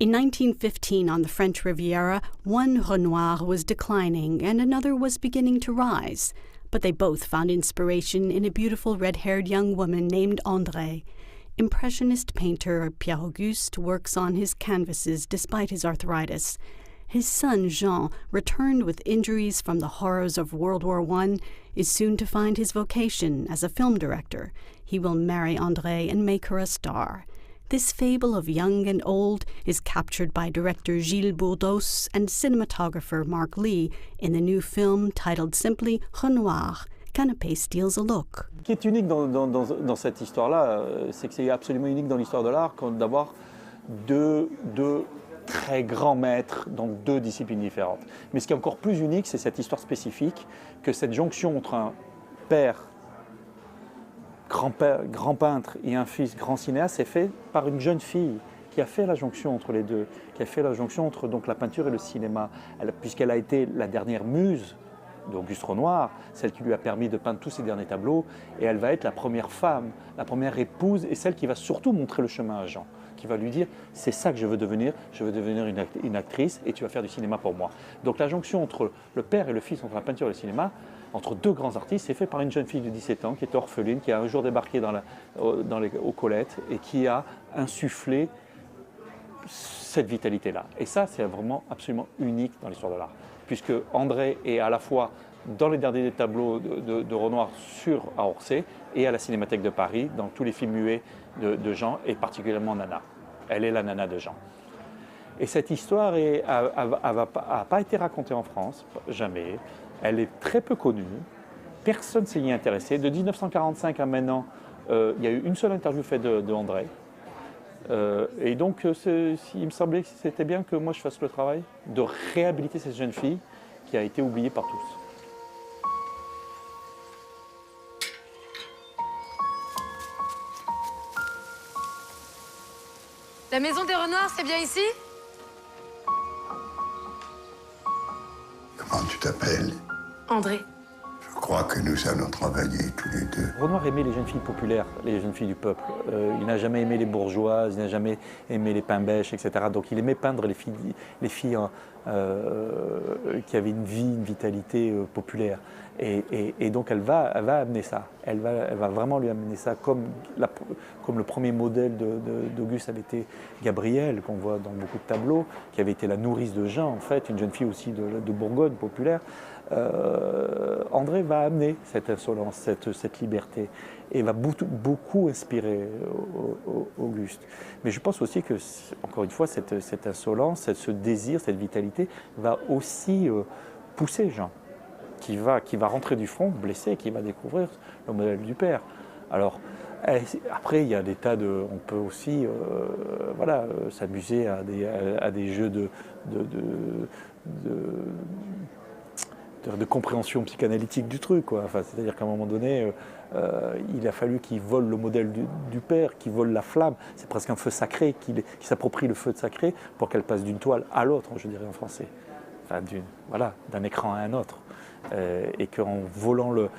In 1915, on the French Riviera, one Renoir was declining and another was beginning to rise. But they both found inspiration in a beautiful red-haired young woman named André. Impressionist painter Pierre Auguste works on his canvases despite his arthritis. His son Jean, returned with injuries from the horrors of World War I, is soon to find his vocation as a film director. He will marry André and make her a star. This fable of young and old is captured by director Gilles Bourdos and cinematographer Mark Lee in the new film titled simply Renoir, Canapé Steals a Look. Ce qui est unique dans cette histoire-là, c'est que c'est absolument unique dans l'histoire de l'art d'avoir deux très grands maîtres dans deux disciplines différentes. Mais ce qui est encore plus unique, c'est cette histoire spécifique, que cette jonction entre un père, grand peintre et un fils grand cinéaste est fait par une jeune fille qui a fait la jonction entre les deux, qui a fait la jonction entre donc, la peinture et le cinéma, puisqu'elle a été la dernière muse d'Auguste Renoir, celle qui lui a permis de peindre tous ses derniers tableaux, et elle va être la première femme, la première épouse, et celle qui va surtout montrer le chemin à Jean, qui va lui dire « c'est ça que je veux devenir une actrice, et tu vas faire du cinéma pour moi ». Donc la jonction entre le père et le fils, entre la peinture et le cinéma, entre deux grands artistes, c'est fait par une jeune fille de 17 ans qui était orpheline, qui a un jour débarqué aux Colettes, et qui a insufflé cette vitalité-là. Et ça, c'est vraiment absolument unique dans l'histoire de l'art, puisque André est à la fois dans les derniers tableaux de Renoir à Orsay et à la Cinémathèque de Paris, dans tous les films muets de Jean, et particulièrement Nana. Elle est la Nana de Jean. Et cette histoire n'a pas été racontée en France, jamais. Elle est très peu connue, personne ne s'y est intéressé. De 1945 à maintenant, il y a eu une seule interview faite de André. Et donc, il me semblait que c'était bien que moi je fasse le travail de réhabiliter cette jeune fille qui a été oubliée par tous. La maison des Renoirs, c'est bien ici? Comment tu t'appelles? André. Je crois que nous allons travailler tous les deux. Renoir aimait les jeunes filles populaires, les jeunes filles du peuple. Il n'a jamais aimé les bourgeoises, il n'a jamais aimé les pains-bêches, etc. Donc il aimait peindre les filles qui avaient une vie, une vitalité populaire. Et donc elle va amener ça. Elle va vraiment lui amener ça, comme le premier modèle d'Auguste avait été Gabrielle, qu'on voit dans beaucoup de tableaux, qui avait été la nourrice de Jean, en fait, une jeune fille aussi de Bourgogne populaire. André va amener cette insolence, cette liberté, et va beaucoup inspirer Auguste. Mais je pense aussi que, encore une fois, cette insolence, ce désir, cette vitalité va aussi pousser Jean, qui va rentrer du front blessé, qui va découvrir le modèle du père. Alors, après, il y a des tas de... On peut aussi s'amuser à des jeux de compréhension psychanalytique du truc, quoi. Enfin, c'est-à-dire qu'à un moment donné, il a fallu qu'il vole le modèle du père, qu'il vole la flamme. C'est presque un feu sacré, qu'il s'approprie le feu sacré pour qu'elle passe d'une toile à l'autre, je dirais en français. Enfin, d'un écran à un autre. Et qu'en volant le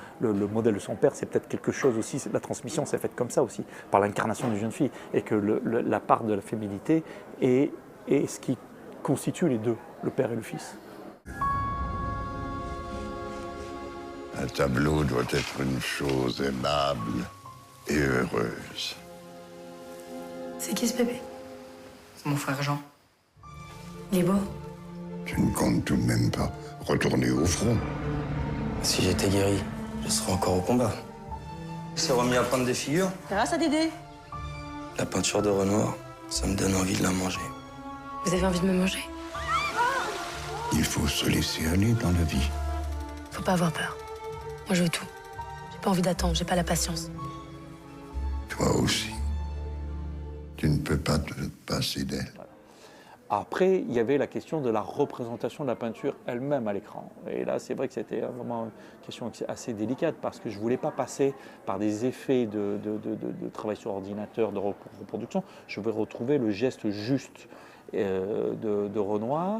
modèle de son père, c'est peut-être quelque chose aussi, la transmission s'est faite comme ça aussi, par l'incarnation d'une jeune fille. Et que la part de la féminité est ce qui constitue les deux, le père et le fils. Un tableau doit être une chose aimable et heureuse. C'est qui ce bébé? C'est mon frère Jean. Il est beau? Tu ne comptes tout de même pas retourner au front? Si j'étais guéri, je serais encore au combat. Il s'est remis à prendre des figures. Grâce à Dédé. La peinture de Renoir, ça me donne envie de la manger. Vous avez envie de me manger? Il faut se laisser aller dans la vie. Faut pas avoir peur. Moi, je veux tout. J'ai pas envie d'attendre, j'ai pas la patience. Toi aussi. Tu ne peux pas te passer d'elle. Après, il y avait la question de la représentation de la peinture elle-même à l'écran. Et là, c'est vrai que c'était vraiment une question assez délicate parce que je ne voulais pas passer par des effets de travail sur ordinateur, de reproduction. Je voulais retrouver le geste juste de Renoir,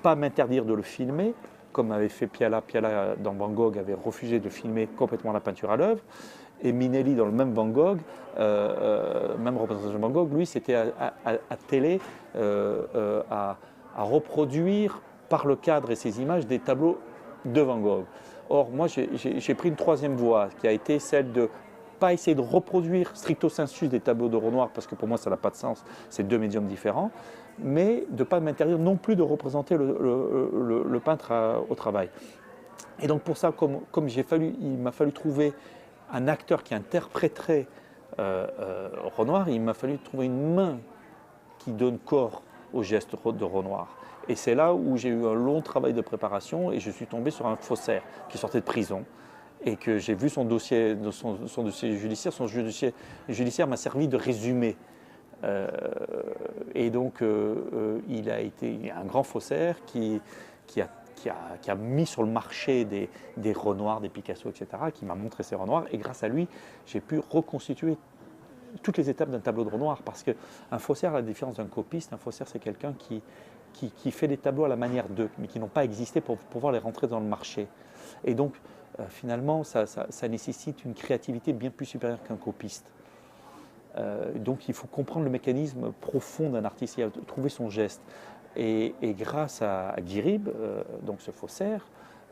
pas m'interdire de le filmer, comme avait fait Piala. Piala, dans Van Gogh, avait refusé de filmer complètement la peinture à l'œuvre. Et Minelli, dans le même Van Gogh, même représentation de Van Gogh, lui, c'était à télé à reproduire par le cadre et ses images des tableaux de Van Gogh. Or, moi, j'ai pris une troisième voie, qui a été celle de pas essayer de reproduire stricto sensu des tableaux de Renoir, parce que pour moi, ça n'a pas de sens, c'est deux médiums différents, mais de ne pas m'interdire non plus de représenter le peintre au travail. Et donc pour ça, comme il m'a fallu trouver un acteur qui interpréterait Renoir, il m'a fallu trouver une main qui donne corps au geste de Renoir. Et c'est là où j'ai eu un long travail de préparation et je suis tombé sur un faussaire qui sortait de prison et que j'ai vu son dossier judiciaire. Son dossier judiciaire m'a servi de résumé. Et donc il a été un grand faussaire qui a mis sur le marché des Renoirs, des Picasso, etc., qui m'a montré ces Renoirs. Et grâce à lui, j'ai pu reconstituer toutes les étapes d'un tableau de Renoir. Parce qu'un faussaire, à la différence d'un copiste, un faussaire, c'est quelqu'un qui fait des tableaux à la manière d'eux, mais qui n'ont pas existé pour pouvoir les rentrer dans le marché. Et donc, finalement, ça nécessite une créativité bien plus supérieure qu'un copiste. Donc, il faut comprendre le mécanisme profond d'un artiste, il faut trouver son geste. Et grâce à Guirib, donc ce faussaire,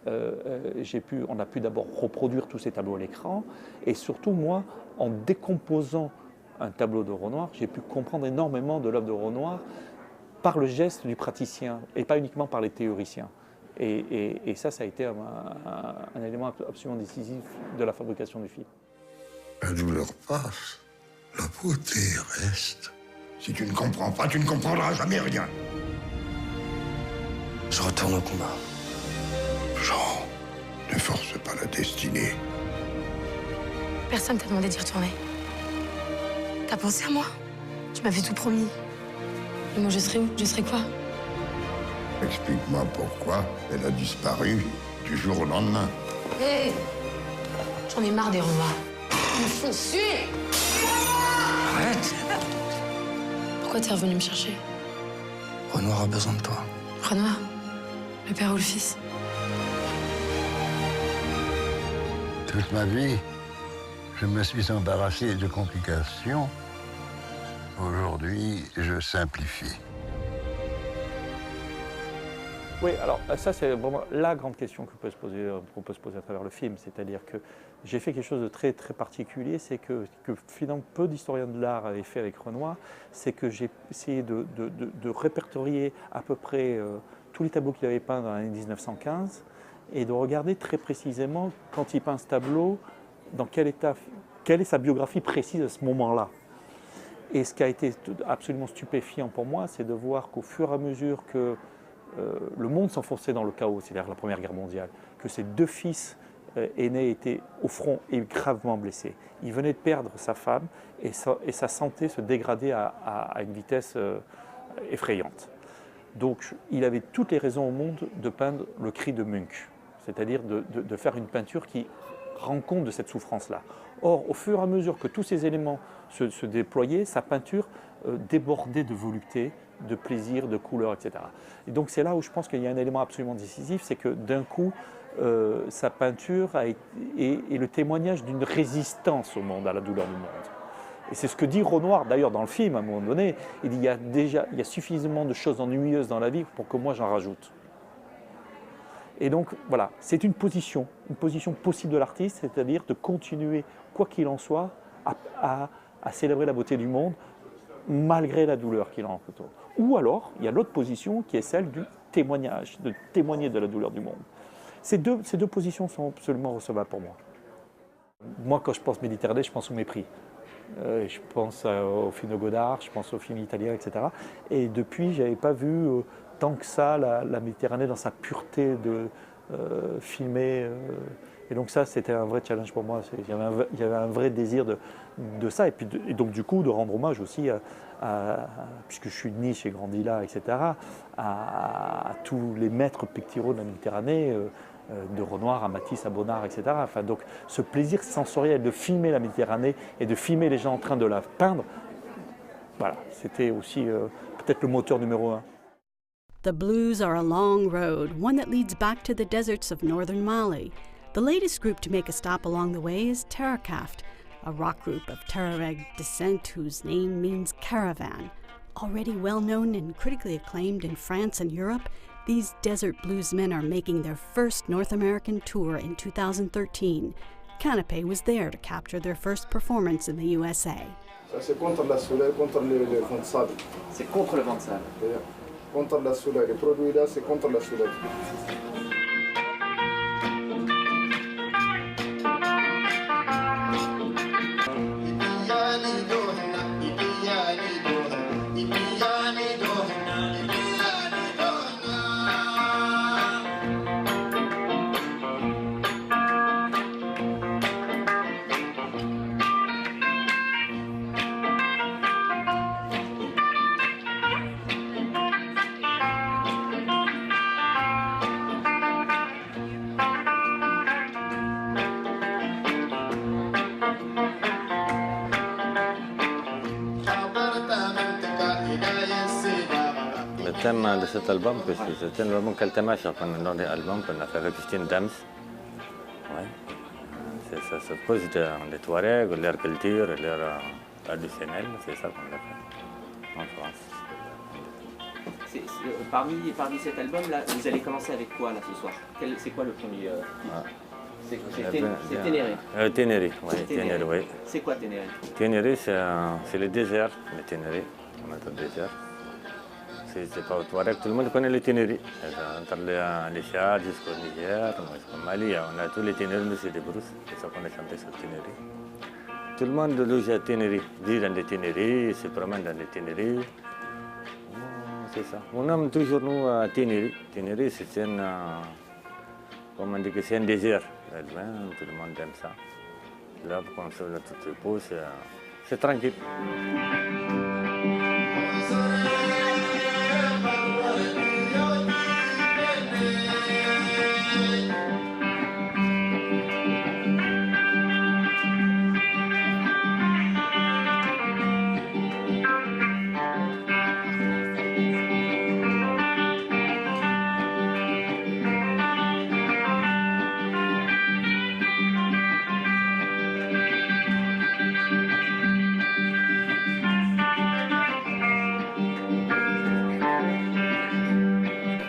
on a pu d'abord reproduire tous ces tableaux à l'écran. Et surtout, moi, en décomposant un tableau de Renoir, j'ai pu comprendre énormément de l'œuvre de Renoir par le geste du praticien et pas uniquement par les théoriciens. Et ça a été un élément absolument décisif de la fabrication du film. La douleur passe, la beauté reste. Si tu ne comprends pas, tu ne comprendras jamais rien. Je retourne au combat. Jean, ne force pas la destinée. Personne t'a demandé d'y retourner. T'as pensé à moi? Tu m'avais tout promis. Et moi, je serais où? Je serais quoi? Explique-moi pourquoi elle a disparu du jour au lendemain. Hé! J'en ai marre des Renoirs. Ils me font suer! Arrête! Pourquoi t'es revenu me chercher? Renoir a besoin de toi. Renoir? Le père ou le fils? Toute ma vie, je me suis embarrassé de complications. Aujourd'hui, je simplifie. Oui, alors ça c'est vraiment la grande question qu'on peut se poser à travers le film, c'est-à-dire que j'ai fait quelque chose de très très particulier, c'est que finalement peu d'historiens de l'art avaient fait avec Renoir, c'est que j'ai essayé de répertorier à peu près tous les tableaux qu'il avait peints dans l'année 1915 et de regarder très précisément quand il peint ce tableau, dans quel état, quelle est sa biographie précise à ce moment-là. Et ce qui a été absolument stupéfiant pour moi, c'est de voir qu'au fur et à mesure que le monde s'enfonçait dans le chaos, c'est-à-dire la Première Guerre mondiale, que ses deux fils aînés étaient au front et gravement blessés. Il venait de perdre sa femme et sa santé se dégradait à une vitesse effrayante. Donc il avait toutes les raisons au monde de peindre le cri de Munch, c'est-à-dire de faire une peinture qui rend compte de cette souffrance-là. Or, au fur et à mesure que tous ces éléments se déployaient, sa peinture débordait de volupté, de plaisir, de couleur, etc. Et donc c'est là où je pense qu'il y a un élément absolument décisif, c'est que d'un coup, sa peinture est le témoignage d'une résistance au monde, à la douleur du monde. Et c'est ce que dit Renoir, d'ailleurs dans le film, à un moment donné, il dit il y a suffisamment de choses ennuyeuses dans la vie pour que moi j'en rajoute. Et donc voilà, c'est une position possible de l'artiste, c'est-à-dire de continuer, quoi qu'il en soit, à célébrer la beauté du monde, malgré la douleur qu'il en rencontre. Ou alors, il y a l'autre position qui est celle du témoignage, de témoigner de la douleur du monde. Ces deux positions sont absolument recevables pour moi. Moi, quand je pense Méditerranée, je pense au mépris. Je pense au film de Godard, je pense aux films italiens, etc. Et depuis, je n'avais pas vu tant que ça la Méditerranée dans sa pureté de filmer. Et donc ça, c'était un vrai challenge pour moi. Il y avait un vrai désir de ça. Et donc du coup, de rendre hommage aussi, puisque je suis de Nice, j'ai grandi là, etc., à tous les maîtres picturaux de la Méditerranée, de Renoir à Matisse, à Bonnard, etc. Enfin, donc ce plaisir sensoriel de filmer la Méditerranée et de filmer les gens en train de la peindre, voilà, c'était aussi peut-être le moteur numéro 1. The Blues are a long road, one that leads back to the deserts of northern Mali. The latest group to make a stop along the way is Terrakaft, a rock group of Tuareg descent whose name means caravan. Already well known and critically acclaimed in France and Europe, these desert bluesmen are making their first North American tour in 2013. Canapé was there to capture their first performance in the USA. C'est contre la soleil, contre le vent de sable. C'est contre le vent de sable. Contre la soleil. Les produits là, c'est contre la soleil. Le thème de cet album, c'est un album Kaltamash dans des albums qu'on a fait avec Christine Dams. Ouais. Ça se pose des Touaregs, leur culture, leur traditionnel, c'est ça qu'on a fait en France. Parmi cet album-là, vous allez commencer avec quoi là ce soir? C'est quoi le premier titre? C'est Ténéré. Ténéré, oui. Ténéré, oui. C'est quoi Ténéré? Ténéré, c'est le désert, le Ténéré. On est au désert. C'est pas au Touareg, tout le monde connaît les Ténéré. Entre les Tchad jusqu'au Niger, jusqu'au Mali, on a tous les Ténéré, nous c'est des brousses. C'est ça qu'on a chanté sur Ténéré. Tout le monde loge à Ténéré, vit dans des Ténéré, se promène dans des Ténéré. C'est ça. On aime toujours nous à Ténéré. Ténéré, c'est comment on dit que c'est un désert. Tout le monde aime ça. Là, quand on se lève tout repos, c'est tranquille.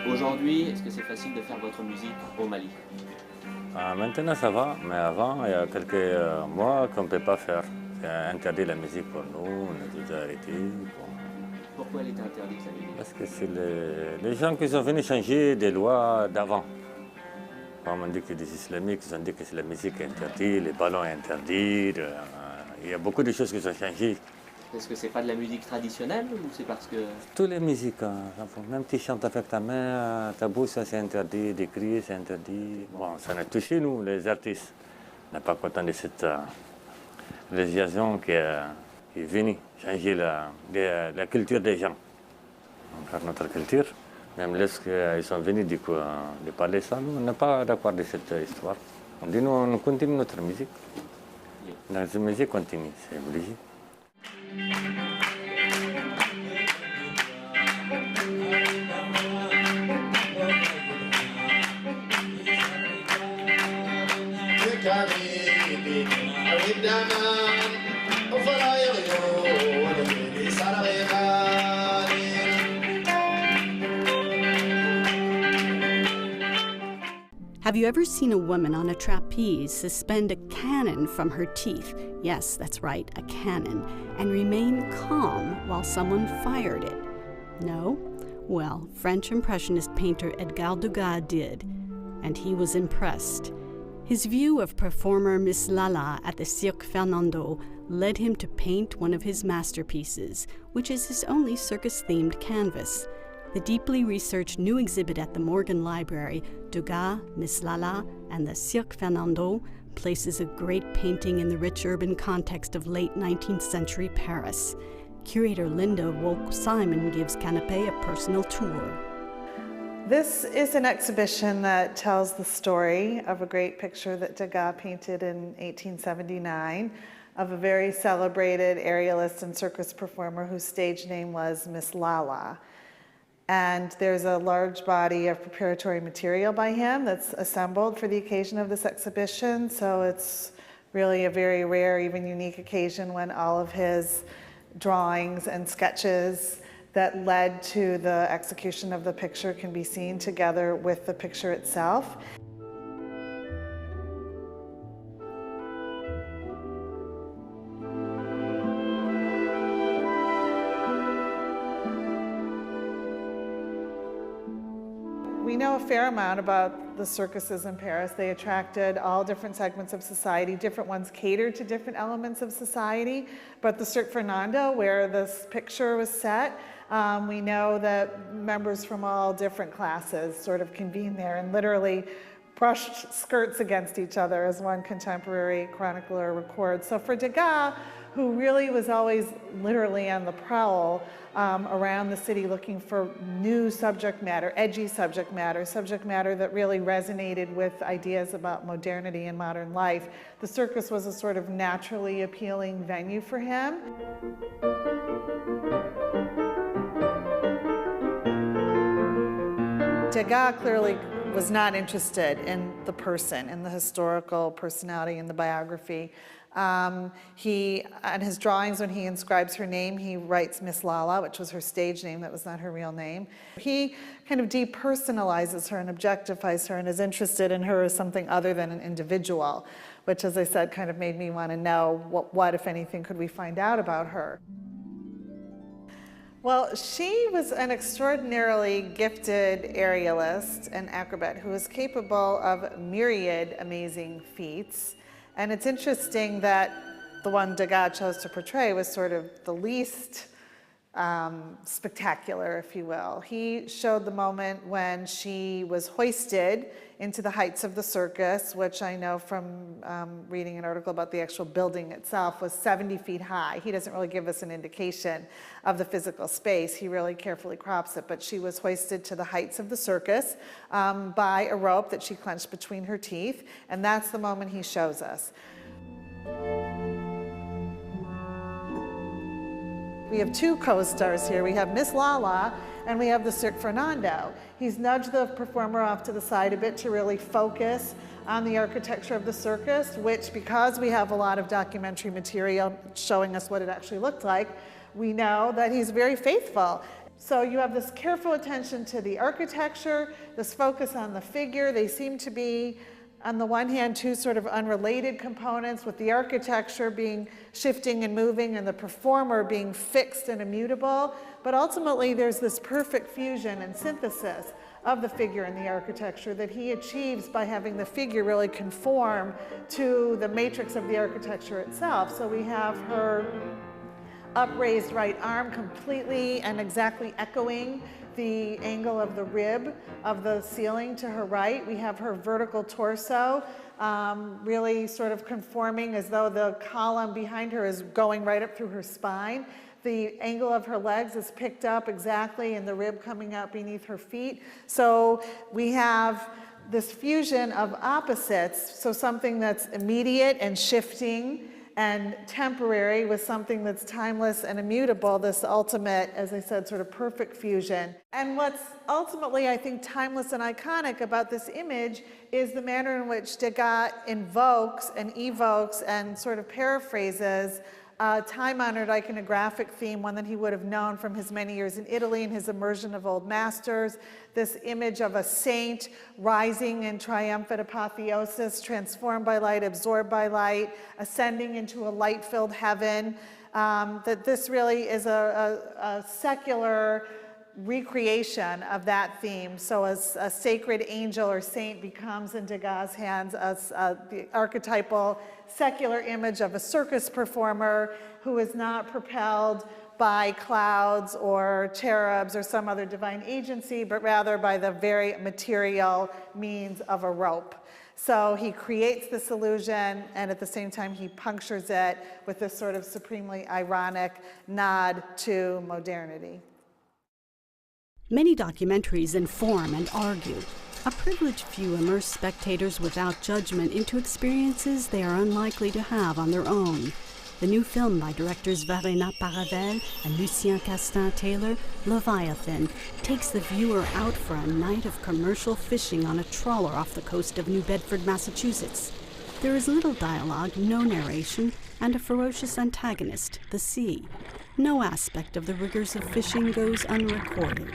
Aujourd'hui, est-ce que c'est facile de faire votre musique au Mali? Maintenant ça va, mais avant, il y a quelques mois qu'on ne peut pas faire. C'est interdit la musique pour nous, on a déjà arrêté. Pourquoi elle était interdite la musique? Parce que c'est les gens qui sont venus changer des lois d'avant. Comme on dit que les islamiques, ils ont dit que la musique est interdite, les ballons interdits. Il y a beaucoup de choses qui ont changé. Est-ce que c'est pas de la musique traditionnelle ou c'est parce que... Toutes les musiques, même tu chantes avec ta main, ta bouche, c'est interdit, d'écrire, c'est interdit. Bon, ça a touché nous, les artistes. On n'est pas content de cette législation qui est venue changer la culture des gens. Faire notre culture, même lorsqu'ils sont venus de parler ça, nous, on n'est pas d'accord de cette histoire. On dit nous, on continue notre musique. Notre musique continue, c'est obligé. Have you ever seen a woman on a trapeze suspend a cannon from her teeth? Yes, that's right, a cannon, and remain calm while someone fired it? No? Well, French Impressionist painter Edgar Degas did, and he was impressed. His view of performer Miss Lala at the Cirque Fernando led him to paint one of his masterpieces, which is his only circus-themed canvas. The deeply researched new exhibit at the Morgan Library, Degas, Miss Lala, and the Cirque Fernando, places a great painting in the rich urban context of late 19th century Paris. Curator Linda Wolk-Simon gives Canapé a personal tour. This is an exhibition that tells the story of a great picture that Degas painted in 1879 of a very celebrated aerialist and circus performer whose stage name was Miss Lala. And there's a large body of preparatory material by him that's assembled for the occasion of this exhibition. So it's really a very rare, even unique occasion when all of his drawings and sketches that led to the execution of the picture can be seen together with the picture itself. We know a fair amount about the circuses in Paris. They attracted all different segments of society. Different ones catered to different elements of society. But the Cirque Fernando, where this picture was set, we know that members from all different classes sort of convened there and literally brushed skirts against each other, as one contemporary chronicler records. So for Degas, who really was always literally on the prowl around the city looking for new subject matter, edgy subject matter that really resonated with ideas about modernity and modern life, the circus was a sort of naturally appealing venue for him. Degas clearly was not interested in the person, in the historical personality, in the biography. On his drawings, when he inscribes her name, he writes Miss Lala, which was her stage name, that was not her real name. He kind of depersonalizes her and objectifies her and is interested in her as something other than an individual, which, as I said, kind of made me want to know what, if anything, could we find out about her. Well, she was an extraordinarily gifted aerialist and acrobat who was capable of myriad amazing feats. And it's interesting that the one Degas chose to portray was sort of the least spectacular, if you will. He showed the moment when she was hoisted into the heights of the circus, which I know from reading an article about the actual building itself was 70 feet high. He doesn't really give us an indication of the physical space. He really carefully crops it, but she was hoisted to the heights of the circus by a rope that she clenched between her teeth, and that's the moment he shows us. We have two co-stars here. We have Miss Lala and we have the Cirque Fernando. He's nudged the performer off to the side a bit to really focus on the architecture of the circus, which, because we have a lot of documentary material showing us what it actually looked like, we know that he's very faithful. So you have this careful attention to the architecture, this focus on the figure. They seem to be, on the one hand, two sort of unrelated components, with the architecture being shifting and moving and the performer being fixed and immutable. But ultimately, there's this perfect fusion and synthesis of the figure and the architecture that he achieves by having the figure really conform to the matrix of the architecture itself. So we have her upraised right arm completely and exactly echoing the angle of the rib of the ceiling to her right. We have her vertical torso really sort of conforming as though the column behind her is going right up through her spine. The angle of her legs is picked up exactly and the rib coming out beneath her feet. So we have this fusion of opposites, so something that's immediate and shifting and temporary with something that's timeless and immutable, this ultimate, as I said, sort of perfect fusion. And what's ultimately, I think, timeless and iconic about this image is the manner in which Degas invokes and evokes and sort of paraphrases a time-honored iconographic theme, one that he would have known from his many years in Italy and his immersion of old masters, this image of a saint rising in triumphant apotheosis, transformed by light, absorbed by light, ascending into a light-filled heaven, that this really is a secular recreation of that theme. So as a sacred angel or saint becomes in Degas' hands as the archetypal secular image of a circus performer who is not propelled by clouds or cherubs or some other divine agency, but rather by the very material means of a rope. So he creates this illusion, and at the same time he punctures it with this sort of supremely ironic nod to modernity. Many documentaries inform and argue. A privileged few immerse spectators without judgment into experiences they are unlikely to have on their own. The new film by directors Verena Paravel and Lucien Castin-Taylor, Leviathan, takes the viewer out for a night of commercial fishing on a trawler off the coast of New Bedford, Massachusetts. There is little dialogue, no narration, and a ferocious antagonist, the sea. No aspect of the rigors of fishing goes unrecorded.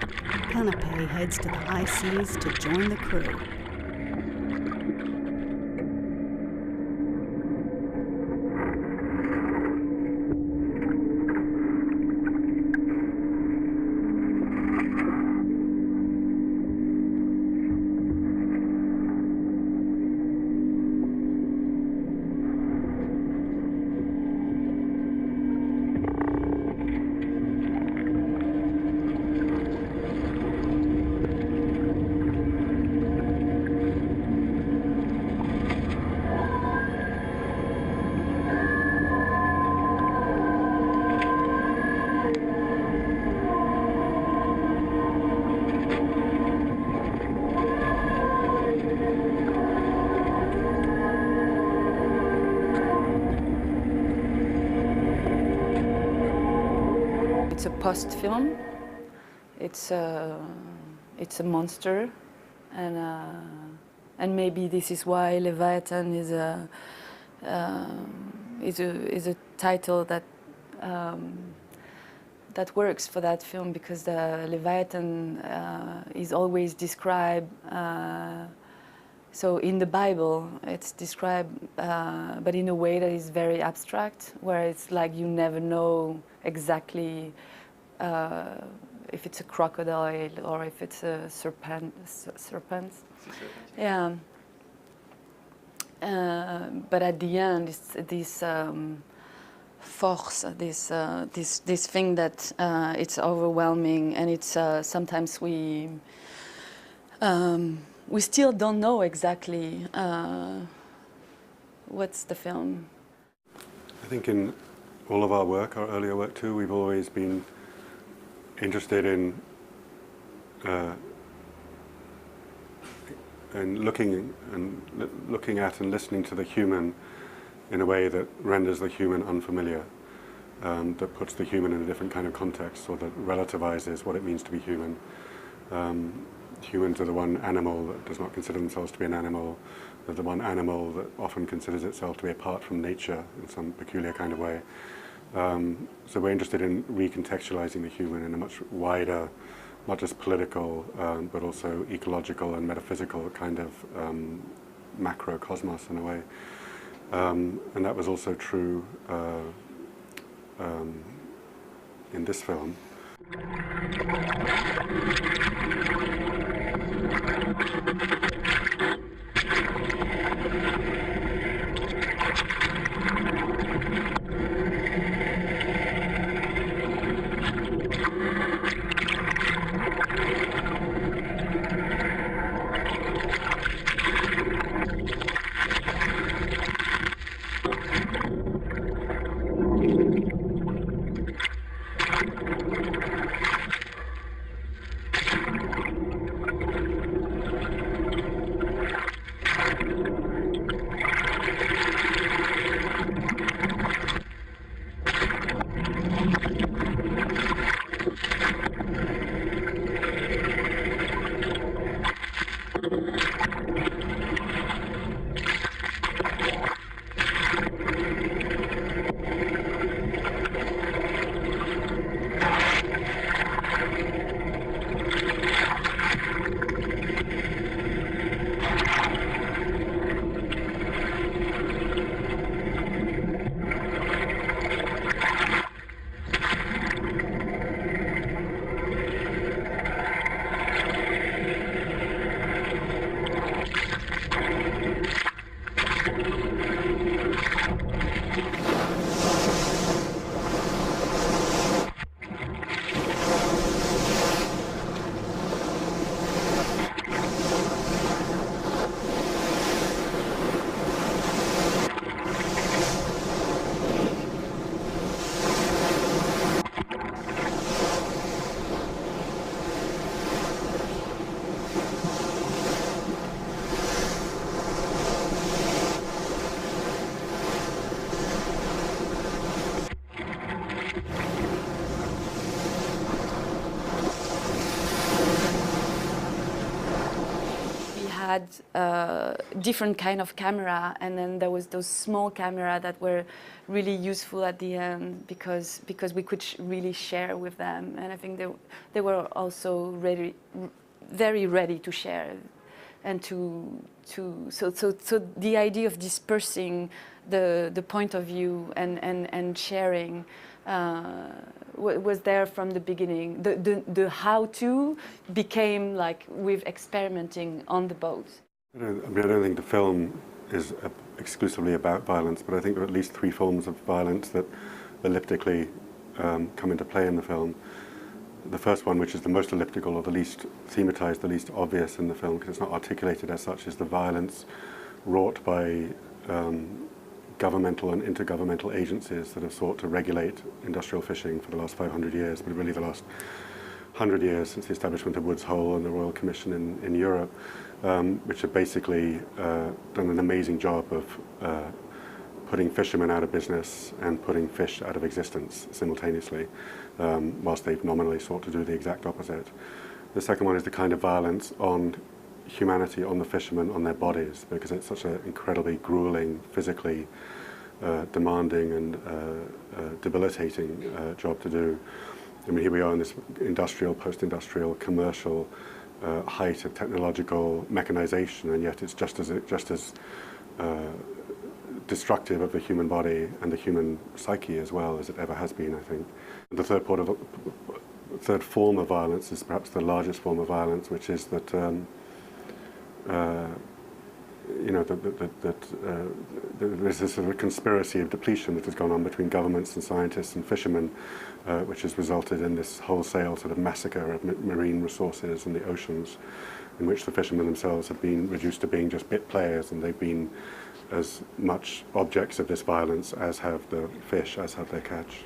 Canapé heads to the high seas to join the crew. It's a post film. It's a monster, and maybe this is why Leviathan is a title that that works for that film, because the Leviathan is always described. So in the Bible, it's described, but in a way that is very abstract, where it's like you never know exactly if it's a crocodile or if it's a serpent. Yeah. But at the end, it's this force, this thing that it's overwhelming, and it's sometimes we still don't know exactly what's the film. I think in all of our work, our earlier work too, we've always been interested in looking at and listening to the human in a way that renders the human unfamiliar, that puts the human in a different kind of context, or that relativizes what it means to be human. Humans are the one animal that does not consider themselves to be an animal. They're the one animal that often considers itself to be apart from nature in some peculiar kind of way. So we're interested in recontextualizing the human in a much wider, not just political, but also ecological and metaphysical kind of macrocosmos in a way. And that was also true in this film. had different kind of camera, and then there was those small camera that were really useful at the end because we could really share with them, and I think they were also very ready to share, and so the idea of dispersing the point of view and sharing was there from the beginning. The how-to became like with experimenting on the boat. I don't think the film is exclusively about violence, but I think there are at least 3 forms of violence that elliptically come into play in the film. The first one, which is the most elliptical or the least thematized, the least obvious in the film, because it's not articulated as such, is the violence wrought by governmental and intergovernmental agencies that have sought to regulate industrial fishing for the last 500 years, but really the last 100 years since the establishment of Woods Hole and the Royal Commission in Europe, which have basically done an amazing job of putting fishermen out of business and putting fish out of existence simultaneously, whilst they've nominally sought to do the exact opposite. The second one is the kind of violence on humanity, on the fishermen, on their bodies, because it's such an incredibly grueling, physically demanding and debilitating job to do. I mean, here we are in this industrial, post-industrial, commercial height of technological mechanization, and yet it's just as destructive of the human body and the human psyche as well as it ever has been, I think. The third form of violence is perhaps the largest form of violence, which is that there's this sort of conspiracy of depletion that has gone on between governments and scientists and fishermen, which has resulted in this wholesale sort of massacre of marine resources in the oceans, in which the fishermen themselves have been reduced to being just bit players, and they've been as much objects of this violence as have the fish, as have their catch.